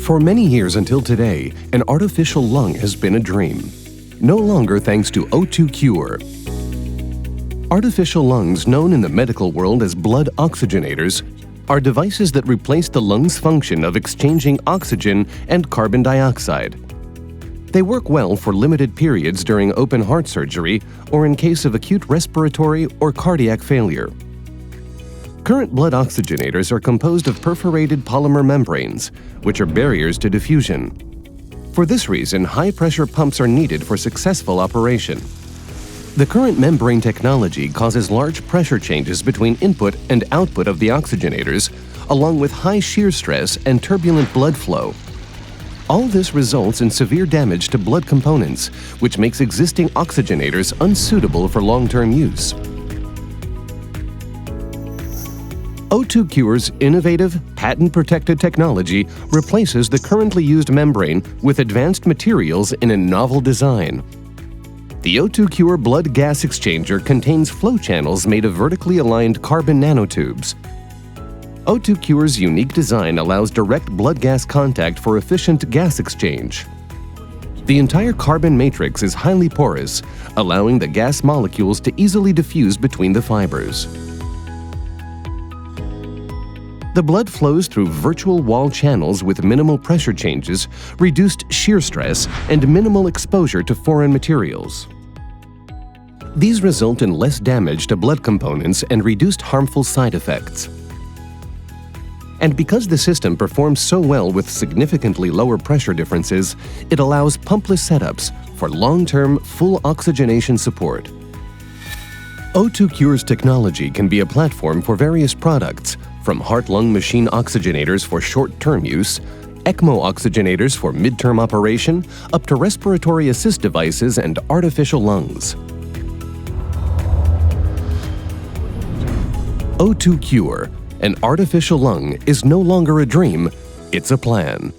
For many years until today, an artificial lung has been a dream. No longer thanks to O2Cure. Artificial lungs, known in the medical world as blood oxygenators, are devices that replace the lung's function of exchanging oxygen and carbon dioxide. They work well for limited periods during open heart surgery or in case of acute respiratory or cardiac failure. Current blood oxygenators are composed of perforated polymer membranes, which are barriers to diffusion. For this reason, high-pressure pumps are needed for successful operation. The current membrane technology causes large pressure changes between input and output of the oxygenators, along with high shear stress and turbulent blood flow. All this results in severe damage to blood components, which makes existing oxygenators unsuitable for long-term use. O2Cure's innovative, patent-protected technology replaces the currently used membrane with advanced materials in a novel design. The O2Cure blood gas exchanger contains flow channels made of vertically aligned carbon nanotubes. O2Cure's unique design allows direct blood gas contact for efficient gas exchange. The entire carbon matrix is highly porous, allowing the gas molecules to easily diffuse between the fibers. The blood flows through virtual wall channels with minimal pressure changes, reduced shear stress, and minimal exposure to foreign materials. These result in less damage to blood components and reduced harmful side effects. And because the system performs so well with significantly lower pressure differences, it allows pumpless setups for long-term full oxygenation support. O2Cure's technology can be a platform for various products, from heart-lung machine oxygenators for short-term use, ECMO oxygenators for mid-term operation, up to respiratory assist devices and artificial lungs. O2Cure, an artificial lung, is no longer a dream, it's a plan.